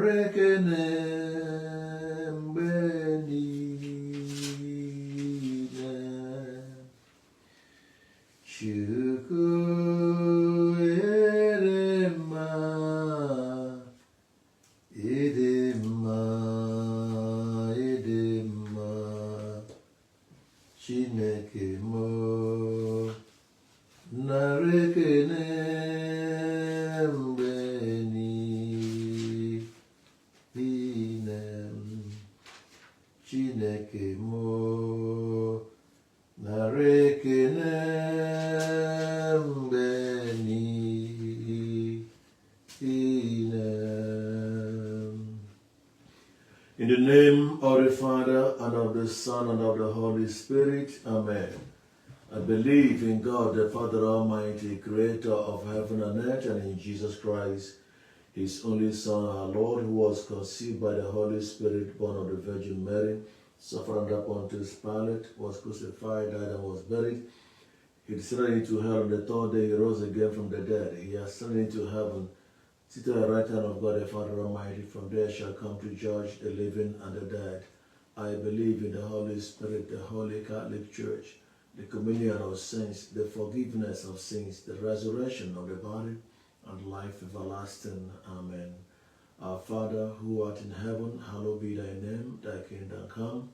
narekene mgbe niile. Chukwu ere mma, ịdị mma, ịdị mma, Chineke mo narekene mgbe niile. Chineke mo narekene mgbe niile. In the name of the Father, and of the Son, and of the Holy Spirit. Amen. I believe in God, the Father Almighty, creator of heaven and earth, and in Jesus Christ, his only Son, our Lord, who was conceived by the Holy Spirit, born of the Virgin Mary, suffered under Pontius Pilate, was crucified, died, and was buried. He descended into hell. On the third day, he rose again from the dead. He ascended into heaven, seated at the right hand of God, the Father Almighty. From there shall come to judge the living and the dead. I believe in the Holy Spirit, the Holy Catholic Church, the communion of saints, the forgiveness of sins, the resurrection of the body, and life everlasting. Amen. Our Father, who art in heaven, hallowed be thy name. Thy kingdom come.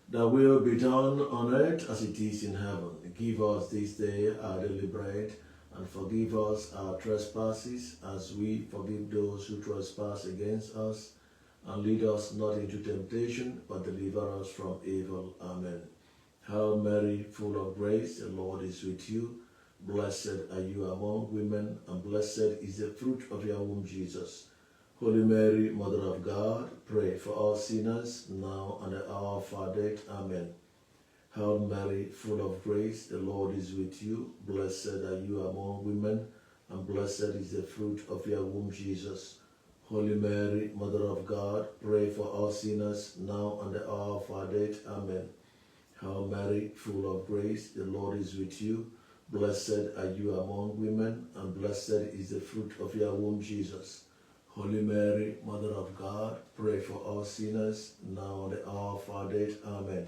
Thy will be done on earth as it is in heaven. Give us this day our daily bread, and forgive us our trespasses, as we forgive those who trespass against us. And lead us not into temptation, but deliver us from evil. Amen. Hail Mary, full of grace, the Lord is with you. Blessed are you among women, and blessed is the fruit of your womb, Jesus. Holy Mary, Mother of God, pray for us sinners, now and at the hour of our death. Amen. Hail Mary, full of grace, the Lord is with you. Blessed are you among women, and blessed is the fruit of your womb, Jesus. Holy Mary, Mother of God, pray for us sinners, now and at the hour of our death. Amen. Hail Mary, full of grace, the Lord is with you. Blessed are you among women, and blessed is the fruit of your womb, Jesus. Holy Mary, Mother of God, pray for us sinners, now and at the hour of our death. Amen.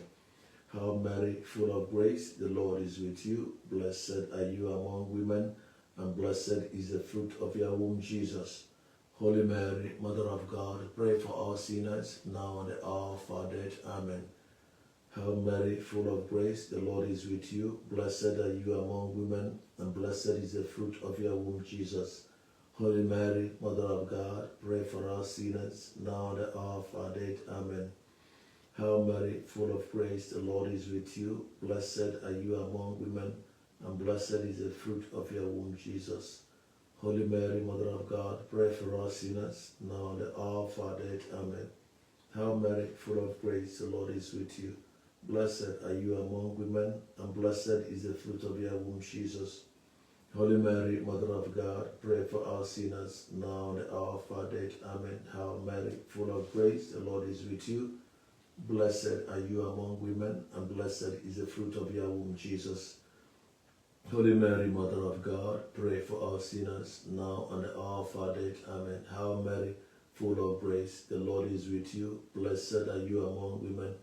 Hail Mary, full of grace, the Lord is with you. Blessed are you among women, and blessed is the fruit of your womb, Jesus. Holy Mary, Mother of God, pray for us sinners, now and at the hour of our death. Amen. Hail Mary, full of grace, the Lord is with you. Blessed are you among women, and blessed is the fruit of your womb, Jesus. Holy Mary, Mother of God, pray for us sinners, now and at the hour of our death. Amen. Hail Mary, full of grace, the Lord is with you. Blessed are you among women, and blessed is the fruit of your womb, Jesus. Holy Mary, Mother of God, pray for us sinners, now and at the hour of our death. Amen. Hail Mary, full of grace, the Lord is with you. Blessed are you among women, and blessed is the fruit of your womb, Jesus. Holy Mary, Mother of God, pray for us sinners, now and at the hour of our death. Amen. Hail Mary, full of grace, the Lord is with you. Blessed are you among women, and blessed is the fruit of your womb, Jesus. Holy Mary, Mother of God, pray for us sinners, now and at the hour of our death. Amen. Hail Mary, full of grace, the Lord is with you. Blessed are you among women,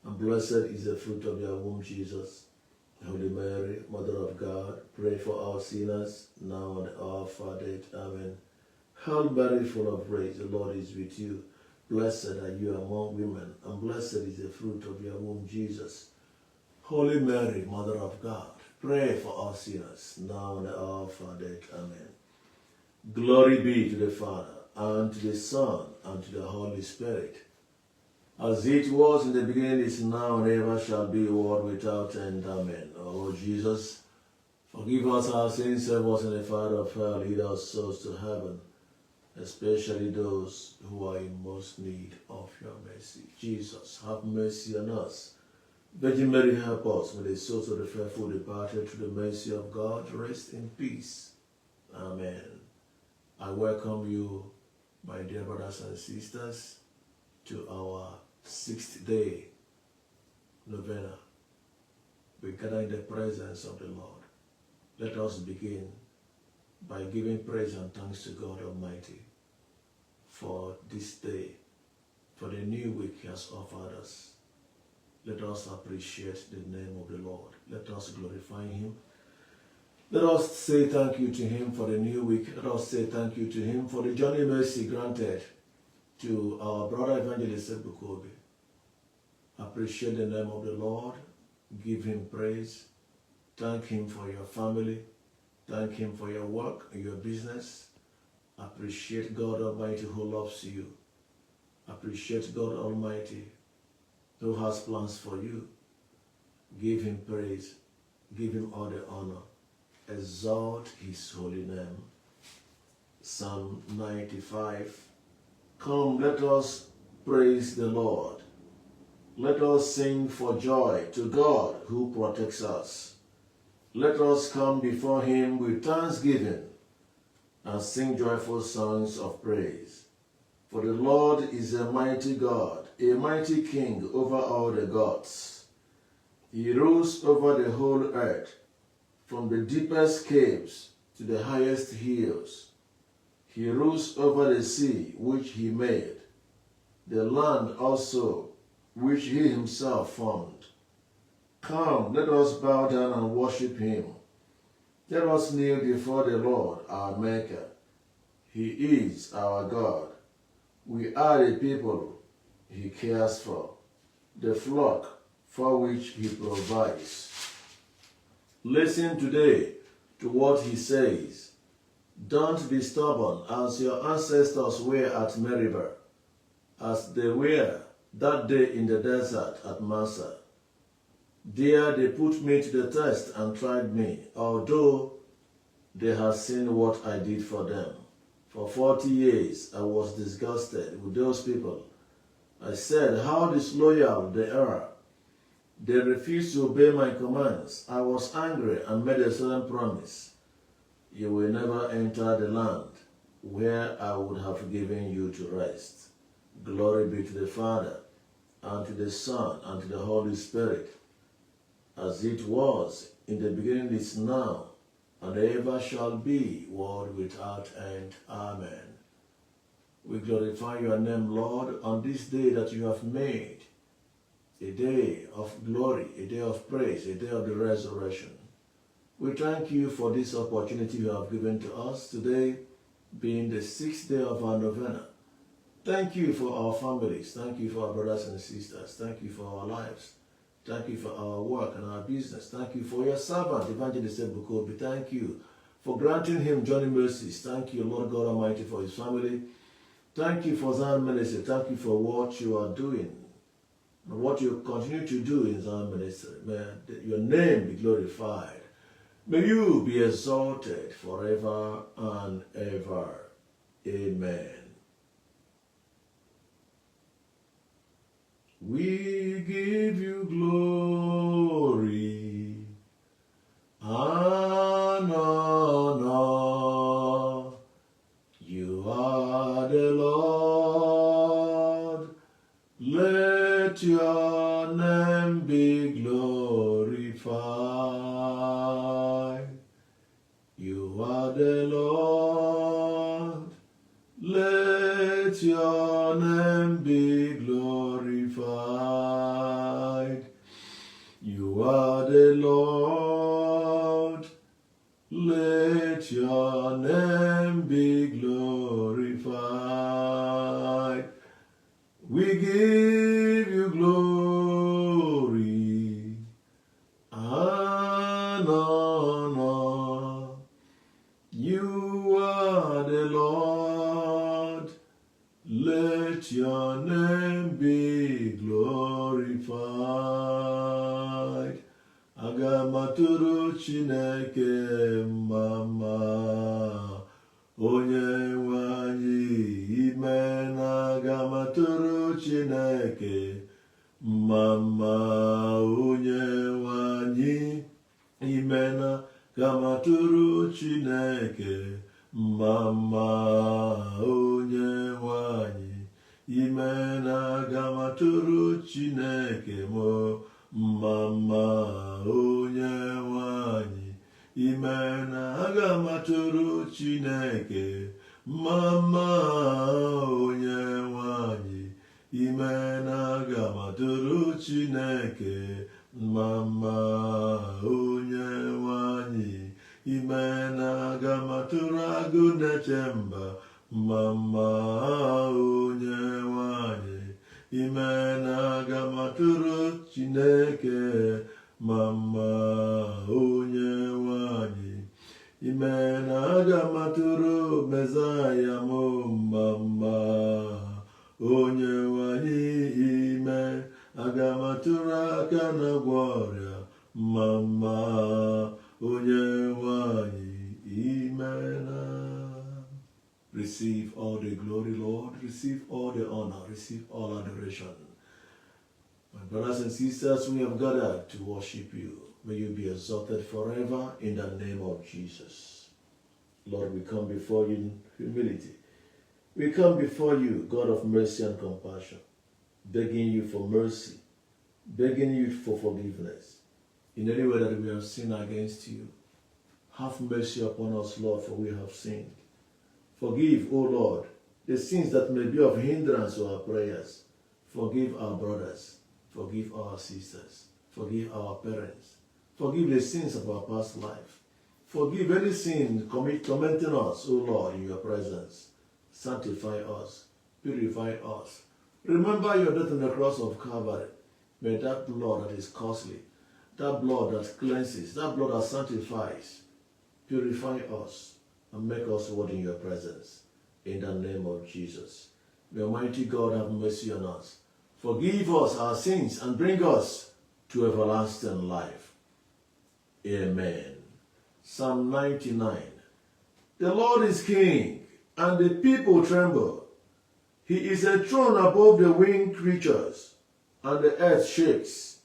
and blessed is the fruit of your womb, Jesus. Holy Mary, Mother of God, pray for us sinners, now and at the hour of our death. Amen. Hail Mary, full of grace, the Lord is with you. Blessed are you among women, and blessed is the fruit of your womb, Jesus. Holy Mary, Mother of God, pray for us sinners, now and at the hour of our death. Amen. Glory be to the Father, and to the Son, and to the Holy Spirit, as it was in the beginning, is now, and ever shall be, world without end. Amen. O Lord Jesus, forgive us our sins, save us in the fire of hell, lead our souls to heaven, especially those who are in most need of your mercy. Jesus, have mercy on us. Virgin Mary, help us. May the souls of the faithful departed through the mercy of God rest in peace. Amen. I welcome you, my dear brothers and sisters, to our 6th day novena. We gather in the presence of the Lord. Let us begin by giving praise and thanks to God Almighty for this day, for the new week He has offered us. Let us appreciate the name of the Lord. Let us glorify Him. Let us say thank you to Him for the new week. Let us say thank you to Him for the journey mercy granted to our brother evangelist Ebuka Obi. Appreciate the name of the Lord. Give Him praise. Thank Him for your family. Thank Him for your work, your business. Appreciate God Almighty who loves you. Appreciate God Almighty who has plans for you. Give Him praise. Give Him all the honor. Exalt His holy name. Psalm 95. Come, let us praise the Lord. Let us sing for joy to God who protects us. Let us come before Him with thanksgiving and sing joyful songs of praise. For the Lord is a mighty God, a mighty King over all the gods. He rules over the whole earth, from the deepest caves to the highest hills. He rules over the sea which He made, the land also which He Himself formed. Come, let us bow down and worship Him. Let us kneel before the Lord, our Maker. He is our God. We are the people He cares for, the flock for which He provides. Listen today to what He says. Don't be stubborn as your ancestors were at Meribah, as they were that day in the desert at Massa. There they put me to the test and tried me, although they had seen what I did for them. For 40 years I was disgusted with those people. I said, how disloyal they are. They refused to obey my commands. I was angry and made a solemn promise. You will never enter the land where I would have given you to rest. Glory be to the Father, and to the Son, and to the Holy Spirit, as it was in the beginning, is now, and ever shall be, world without end. Amen. We glorify your name, Lord, on this day that you have made, a day of glory, a day of praise, a day of the resurrection. We thank you for this opportunity you have given to us today, being the 6th day of our novena. Thank you for our families. Thank you for our brothers and sisters. Thank you for our lives. Thank you for our work and our business. Thank you for your servant, Evangelist Ebuka Obi. Thank you for granting him journey mercies. Thank you, Lord God Almighty, for his family. Thank you for Zion Ministry. Thank you for what you are doing and what you continue to do in Zion Ministry. May your name be glorified. May you be exalted forever and ever. Amen. We give you glory and honor. You are the Lord. Let your name be glorified. You are the Lord. Let your name be glorified. You are the Lord. Let your name be glorified. We give you glory and honor. You are the Lord. Let your name be glorified. Agamaturu Chineke mama, onye wanyi imena. Agamaturu Chineke mama, onye wanyi imena. Agamaturu Chineke mama, onye wanyi imena. Agamaturu Chineke mo mama, onye wanyi imena. Agamaturu Chineke Mama onye nwanyị ime na-aga matụrụ Chineke. Mama onye nwanyị ime na-aga matụrụ agụ na-eche mba. Mama onye nwanyị ime na-aga matụrụ Chineke. Mama onye nwanyị ime na-aga matụrụ Mesaya m. Mama onye nwanyị ime aga matụrụ aka na-agwọ ọrịa. Mama onye nwanyị ime na. Receive all the glory, Lord. Receive all the honor. Receive all adoration. My brothers and sisters, we have gathered to worship you. May you be exalted forever in the name of Jesus. Lord, we come before you in humility. We come before you, God of mercy and compassion, begging you for mercy, begging you for forgiveness. In any way that we have sinned against you, have mercy upon us, Lord, for we have sinned. Forgive, O Lord, the sins that may be of hindrance to our prayers. Forgive our brothers. Forgive our sisters. Forgive our parents. Forgive the sins of our past life. Forgive any sin tormenting us, O Lord, in your presence. Sanctify us. Purify us. Remember your death on the cross of Calvary. May that blood that is costly, that blood that cleanses, that blood that sanctifies, purify us and make us worthy in your presence. In the name of Jesus. May Almighty God have mercy on us. Forgive us our sins and bring us to everlasting life. Amen. Psalm 99. The Lord is King, and the people tremble. He is enthroned above the winged creatures, and the earth shakes.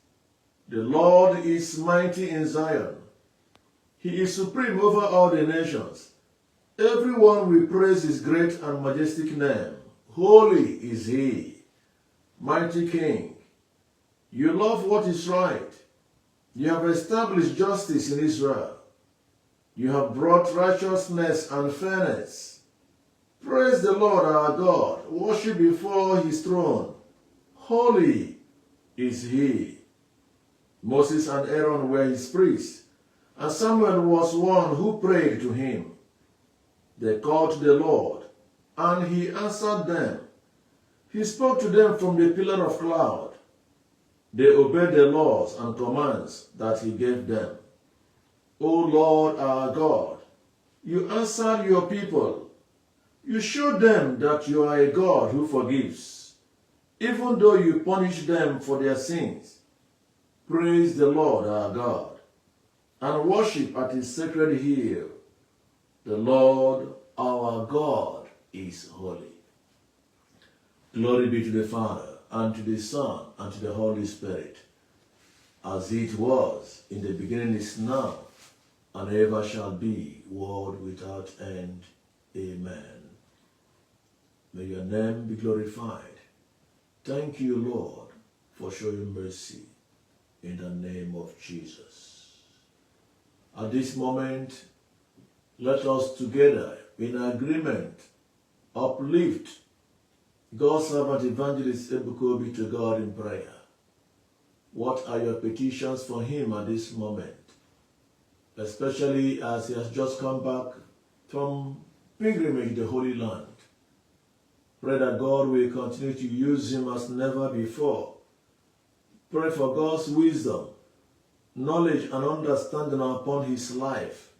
The Lord is mighty in Zion. He is supreme over all the nations. Everyone will praise his great and majestic name. Holy is he. Mighty King, you love what is right. You have established justice in Israel. You have brought righteousness and fairness. Praise the Lord our God. Worship before his throne. Holy is he. Moses and Aaron were his priests, and Samuel was one who prayed to him. They called to the Lord, and he answered them. He spoke to them from the pillar of cloud. They obeyed the laws and commands that he gave them. O Lord our God, you answered your people. You showed them that you are a God who forgives, even though you punish them for their sins. Praise the Lord our God, and worship at his sacred hill. The Lord our God is holy. Glory be to the Father, and to the Son, and to the Holy Spirit, as it was in the beginning, is now, and ever shall be, world without end. Amen. May your name be glorified. Thank you, Lord, for showing mercy in the name of Jesus. At this moment, let us together, in agreement, uplift God's servant evangelist Ebuka Obi to God in prayer. What are your petitions for him at this moment? Especially as he has just come back from pilgrimage to the Holy Land. Pray that God will continue to use him as never before. Pray for God's wisdom, knowledge, and understanding upon his life.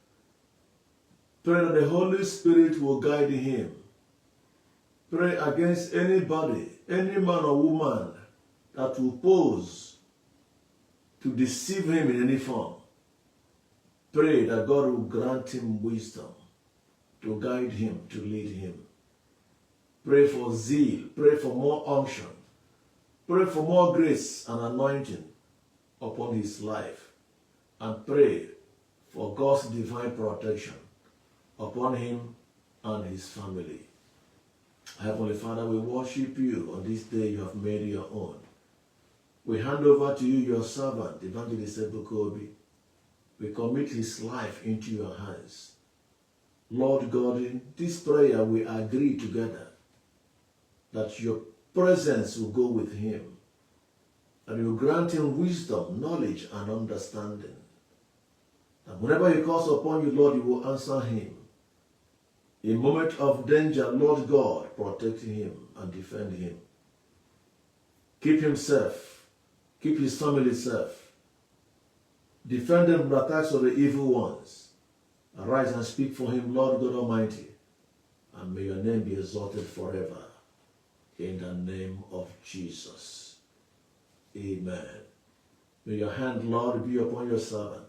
Pray that the Holy Spirit will guide him. Pray against anybody, any man or woman that will pose to deceive him in any form. Pray that God will grant him wisdom to guide him, to lead him. Pray for zeal. Pray for more unction. Pray for more grace and anointing upon his life. And pray for God's divine protection upon him and his family. Heavenly Father, we worship you on this day you have made your own. We hand over to you your servant, Evangelist Ebuka Obi. We commit his life into your hands. Lord God, in this prayer we agree together that your presence will go with him, and you will grant him wisdom, knowledge, and understanding. And whenever he calls upon you, Lord, you will answer him. In moment of danger, Lord God, protect him and defend him. Keep him safe. Keep his family safe. Defend them from the attacks of the evil ones. Arise and speak for him, Lord God Almighty, and may your name be exalted forever. In the name of Jesus. Amen. May your hand, Lord, be upon your servant.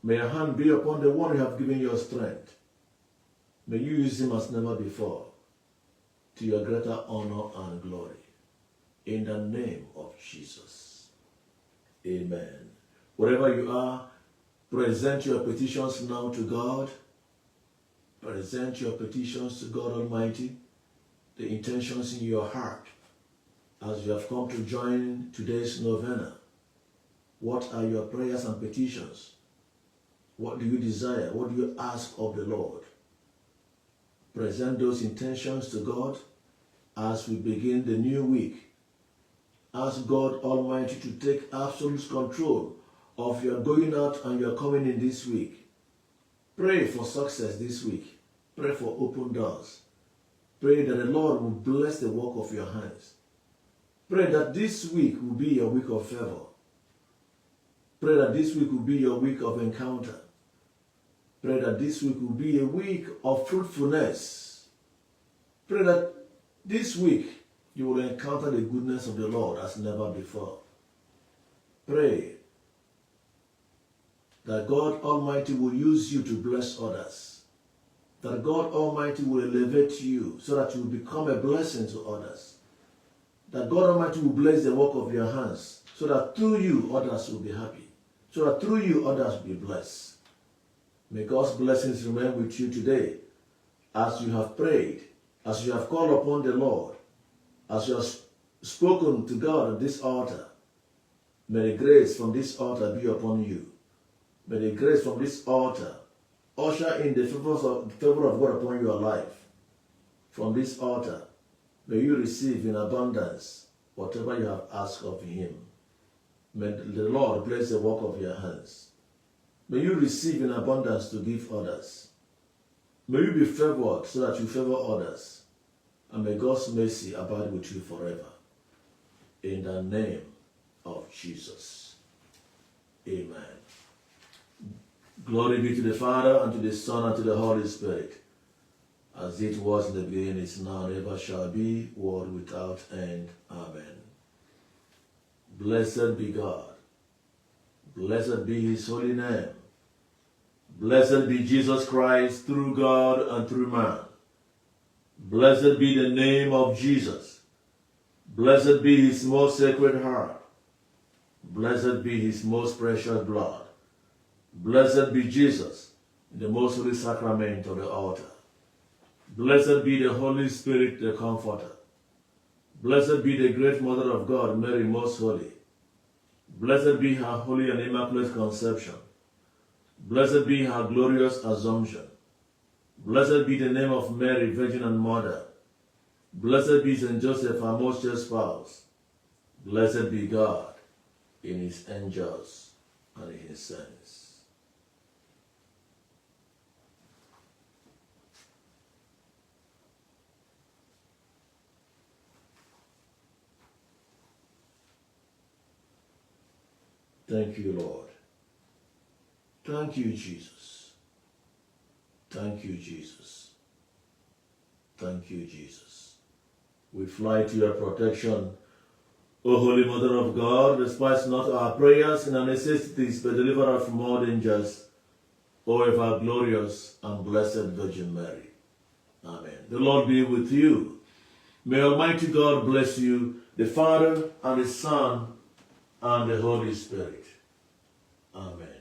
May your hand be upon the one you have given your strength. May you use him as never before, to your greater honor and glory. In the name of Jesus. Amen. Wherever you are, present your petitions now to God. Present your petitions to God Almighty, the intentions in your heart, as you have come to join today's novena. What are your prayers and petitions? What do you desire? What do you ask of the Lord? Present those intentions to God as we begin the new week. Ask God Almighty to take absolute control of your going out and your coming in this week. Pray for success this week. Pray for open doors. Pray that the Lord will bless the work of your hands. Pray that this week will be your week of favor. Pray that this week will be your week of encounter. Pray that this week will be a week of fruitfulness. Pray that this week you will encounter the goodness of the Lord as never before. Pray that God Almighty will use you to bless others. That God Almighty will elevate you so that you will become a blessing to others. That God Almighty will bless the work of your hands so that through you others will be happy. So that through you others will be blessed. May God's blessings remain with you today as you have prayed, as you have called upon the Lord, as you have spoken to God on this altar. May the grace from this altar be upon you. May the grace from this altar usher in the favor of God upon your life. From this altar, may you receive in abundance whatever you have asked of him. May the Lord bless the work of your hands. May you receive in abundance to give others. May you be favored so that you favor others. And may God's mercy abide with you forever. In the name of Jesus. Amen. Glory be to the Father, and to the Son, and to the Holy Spirit, as it was in the beginning, is now, and ever shall be, world without end. Amen. Blessed be God. Blessed be his holy name. Blessed be Jesus Christ, through God and through man. Blessed be the name of Jesus. Blessed be his most sacred heart. Blessed be his most precious blood. Blessed be Jesus, in the most holy sacrament of the altar. Blessed be the Holy Spirit, the Comforter. Blessed be the great Mother of God, Mary most holy. Blessed be her holy and immaculate conception. Blessed be her glorious assumption. Blessed be the name of Mary, Virgin and Mother. Blessed be Saint Joseph, her most chaste spouse. Blessed be God in his angels and in his saints. Thank you, Lord. Thank you, Jesus. Thank you, Jesus. Thank you, Jesus. We fly to your protection, O Holy Mother of God. Despise not our prayers and our necessities, but deliver us from all dangers, O ever glorious and blessed Virgin Mary. Amen. The Lord be with you. May Almighty God bless you, the Father and the Son and the Holy Spirit. Amen.